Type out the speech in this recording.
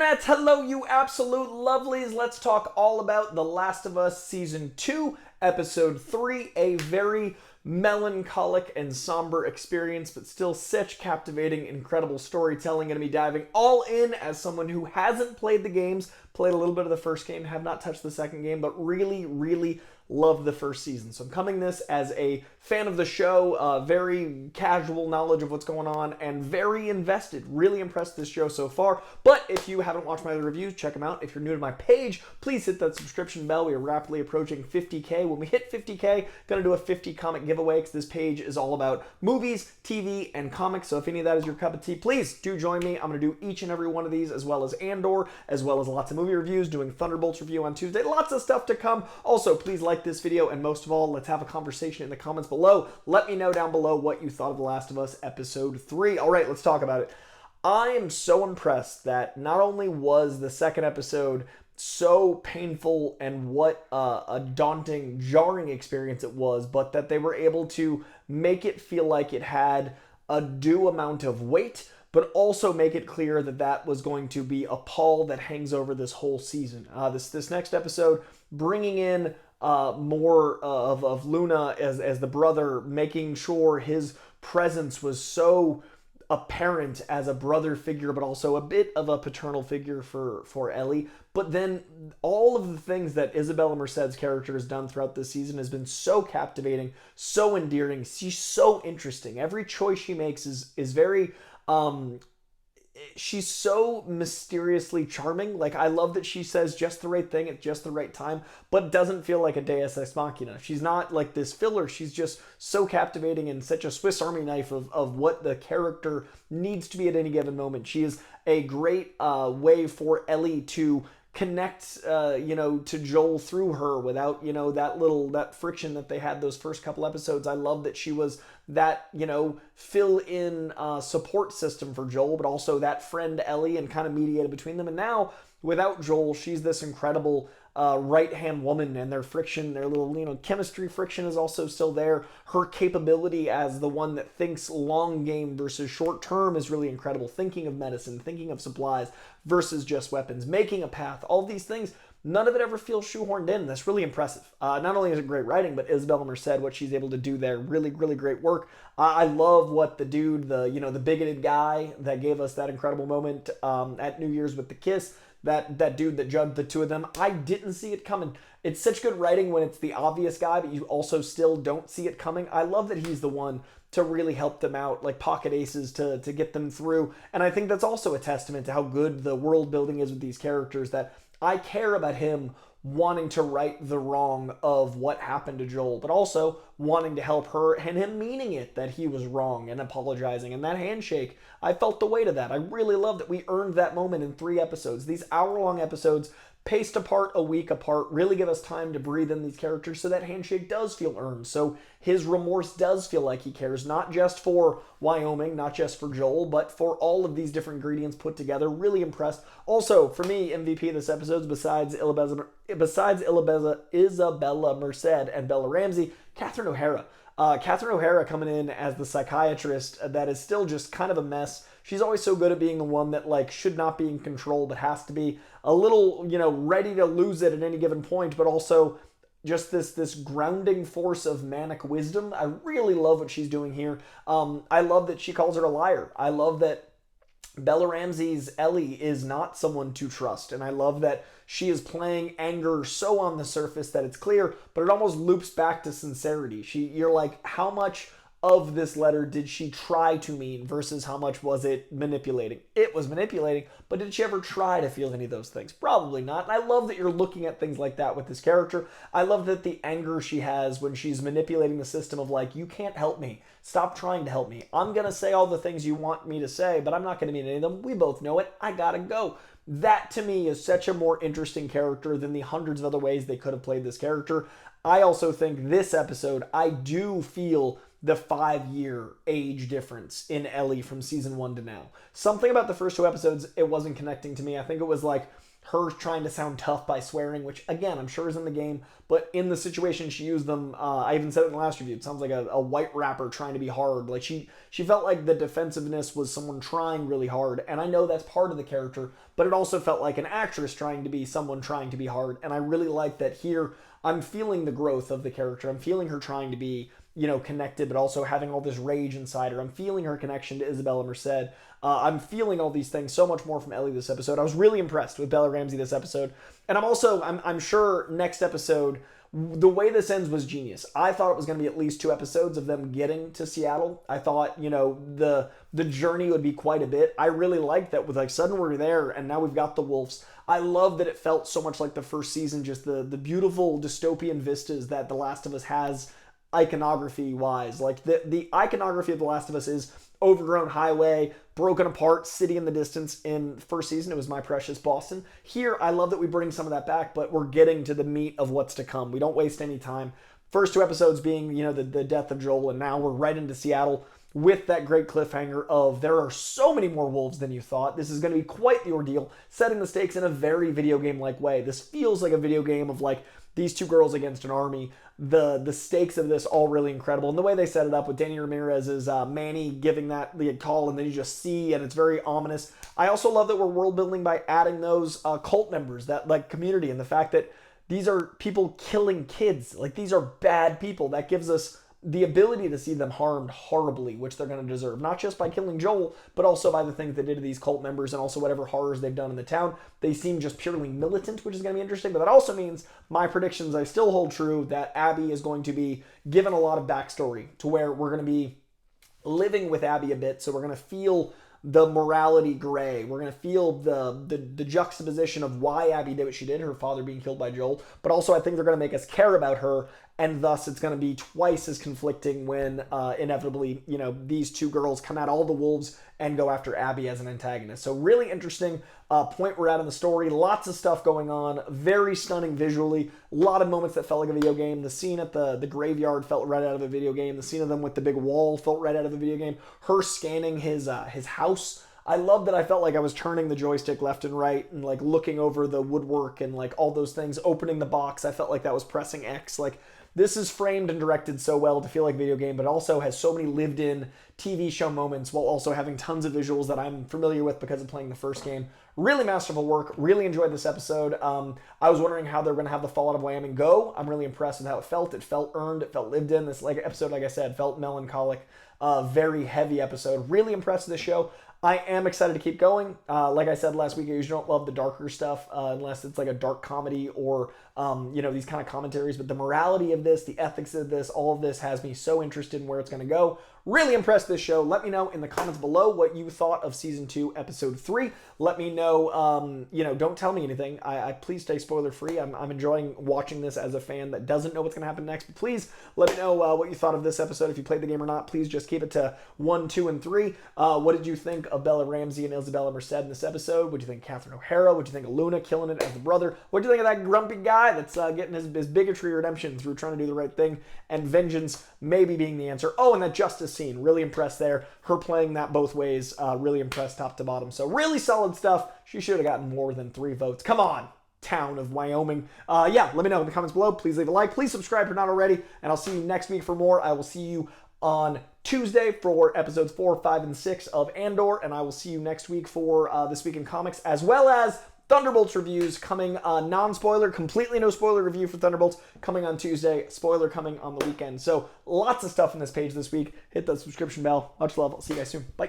Internets, hello you absolute lovelies. Let's talk all about The Last of Us Season 2, Episode 3, a very melancholic and somber experience, but still such captivating, incredible storytelling. Going to be diving all in as someone who hasn't played the games, played a little bit of the first game, have not touched the second game, but really loved the first season. So I'm coming this as a fan of the show, very casual knowledge of what's going on, and very invested. Really impressed with this show so far. But if you haven't watched my other reviews, check them out. If you're new to my page, please hit that subscription bell. We are rapidly approaching 50K. When we hit 50K, gonna do a 50 comic giveaway because this page is all about movies, TV, and comics. So if any of that is your cup of tea, please do join me. I'm gonna do each and every one of these, as well as Andor, as well as lots of movie reviews, doing Thunderbolts review on Tuesday. Lots of stuff to come. Also, please like this video, and most of all, let's have a conversation in the comments below. Let me know down below what you thought of The Last of Us Episode 3. All right, let's talk about it. I am so impressed that not only was the second episode so painful and what a daunting, jarring experience it was, but that they were able to make it feel like it had a due amount of weight, but also make it clear that that was going to be a pall that hangs over this whole season. This next episode, bringing in more of Luna as the brother, making sure his presence was so apparent as a brother figure, but also a bit of a paternal figure for Ellie. But then all of the things that Isabella Merced's character has done throughout this season has been so captivating, so endearing. She's so interesting. Every choice she makes is very she's so mysteriously charming. Like, I love that she says just the right thing at just the right time, but doesn't feel like a Deus Ex Machina. She's not like this filler. She's just so captivating and such a Swiss Army knife of what the character needs to be at any given moment. She is a great way for Ellie to connect to Joel through her without that friction that they had those first couple episodes. I love that she was that fill in support system for Joel, but also that friend Ellie, and kind of mediated between them. And now without Joel, she's this incredible right hand woman, and their friction, their little chemistry friction is also still there. Her capability as the one that thinks long game versus short term is really incredible. Thinking of medicine, thinking of supplies versus just weapons, making a path, all these things. None of it ever feels shoehorned in. That's really impressive. Not only is it great writing, but Isabella Merced, what she's able to do there, really great work. I love what the dude, the bigoted guy that gave us that incredible moment at New Year's with the kiss, that dude that judged the two of them. I didn't see it coming. It's such good writing when it's the obvious guy, but you also still don't see it coming. I love that he's the one to really help them out, like pocket aces to get them through. And I think that's also a testament to how good the world building is with these characters, that I care about him wanting to right the wrong of what happened to Joel, but also wanting to help her, and him meaning it, that he was wrong and apologizing. And that handshake, I felt the weight of that. I really love that we earned that moment in 3 episodes. These hour-long episodes, paced apart, a week apart, really give us time to breathe in these characters, so that handshake does feel earned. So his remorse does feel like he cares, not just for Wyoming, not just for Joel, but for all of these different ingredients put together. Really impressed. Also, for me, MVP of this episode, besides Isabella Merced and Bella Ramsey, Catherine O'Hara. Catherine O'Hara coming in as the psychiatrist that is still just kind of a mess. She's always so good at being the one that should not be in control, but has to be a little, ready to lose it at any given point, but also just this grounding force of manic wisdom. I really love what she's doing here. I love that she calls her a liar. I love that Bella Ramsey's Ellie is not someone to trust, and I love that she is playing anger so on the surface that it's clear, but it almost loops back to sincerity. You're like, how much of this letter did she try to mean versus how much was it manipulating? It was manipulating, but did she ever try to feel any of those things? Probably not. And I love that you're looking at things like that with this character. I love that the anger she has when she's manipulating the system of you can't help me. Stop trying to help me. I'm going to say all the things you want me to say, but I'm not going to mean any of them. We both know it. I gotta go. That to me is such a more interesting character than the hundreds of other ways they could have played this character. I also think this episode, I do feel the 5-year age difference in Ellie from season 1 to now. Something about the first 2 episodes, it wasn't connecting to me. I think it was like her trying to sound tough by swearing, which again, I'm sure is in the game, but in the situation she used them, I even said it in the last review, it sounds like a white rapper trying to be hard. Like she felt like the defensiveness was someone trying really hard, and I know that's part of the character, but it also felt like an actress trying to be someone trying to be hard, and I really like that here. I'm feeling the growth of the character. I'm feeling her trying to be, connected, but also having all this rage inside her. I'm feeling her connection to Isabella Merced. I'm feeling all these things so much more from Ellie this episode. I was really impressed with Bella Ramsey this episode. And I'm sure next episode, the way this ends was genius. I thought it was going to be at least 2 episodes of them getting to Seattle. I thought, the journey would be quite a bit. I really liked that with suddenly we're there and now we've got the wolves. I love that it felt so much like the first season, just the beautiful dystopian vistas that The Last of Us has iconography wise. Like the iconography of The Last of Us is overgrown highway, broken apart city in the distance. In first season, it was My Precious Boston. Here, I love that we bring some of that back, but we're getting to the meat of what's to come. We don't waste any time. First 2 episodes being, the death of Joel, and now we're right into Seattle with that great cliffhanger of there are so many more wolves than you thought. This is going to be quite the ordeal, setting the stakes in a very video game-like way. This feels like a video game of these 2 girls against an army. The stakes of this all really incredible, and the way they set it up with Danny Ramirez's Manny giving that the call, and then you just see, and it's very ominous. I also love that we're world building by adding those cult members, that community, and the fact that these are people killing kids. These are bad people. That gives us the ability to see them harmed horribly, which they're going to deserve, not just by killing Joel, but also by the things they did to these cult members and also whatever horrors they've done in the town. They seem just purely militant, which is going to be interesting, but that also means my predictions, I still hold true, that Abby is going to be given a lot of backstory to where we're going to be living with Abby a bit, so we're going to feel the morality gray. We're going to feel the juxtaposition of why Abby did what she did, her father being killed by Joel, but also I think they're going to make us care about her, and thus it's going to be twice as conflicting when inevitably, these 2 girls come at all the wolves and go after Abby as an antagonist. So really interesting point we're at in the story. Lots of stuff going on. Very stunning visually. A lot of moments that felt like a video game. The scene at the graveyard felt right out of a video game. The scene of them with the big wall felt right out of a video game. Her scanning his house. I love that I felt like I was turning the joystick left and right and looking over the woodwork and all those things, opening the box. I felt like that was pressing X. This is framed and directed so well to feel like a video game, but also has so many lived-in TV show moments while also having tons of visuals that I'm familiar with because of playing the first game. Really masterful work. Really enjoyed this episode. I was wondering how they're going to have the fallout of Wyoming go. I'm really impressed with how it felt. It felt earned. It felt lived in. This episode, like I said, felt melancholic. Very heavy episode. Really impressed with this show. I am excited to keep going. Like I said last week, I usually don't love the darker stuff unless it's a dark comedy or, these kind of commentaries. But the morality of this, the ethics of this, all of this has me so interested in where it's going to go. Really impressed with this show. Let me know in the comments below what you thought of Season 2, Episode 3. Let me know, don't tell me anything. I please stay spoiler free. I'm enjoying watching this as a fan that doesn't know what's going to happen next. But please let me know what you thought of this episode. If you played the game or not, please just keep it to 1, 2, and 3. What did you think of Bella Ramsey and Isabella Merced in this episode? What did you think of Catherine O'Hara? What did you think of Luna killing it as the brother? What did you think of that grumpy guy that's getting his bigotry redemption through trying to do the right thing and vengeance maybe being the answer? Oh, and that justice scene. Really impressed there. Her playing that both ways. Really impressed top to bottom. So really solid stuff. She should have gotten more than 3 votes. Come on, town of Wyoming. Let me know in the comments below. Please leave a like. Please subscribe if you're not already. And I'll see you next week for more. I will see you on Tuesday for episodes 4, 5, and 6 of Andor. And I will see you next week for This Week in Comics, as well as Thunderbolts reviews coming, non-spoiler, completely no spoiler review for Thunderbolts coming on Tuesday, spoiler coming on the weekend. So lots of stuff on this page this week. Hit the subscription bell. Much love. I'll see you guys soon. Bye.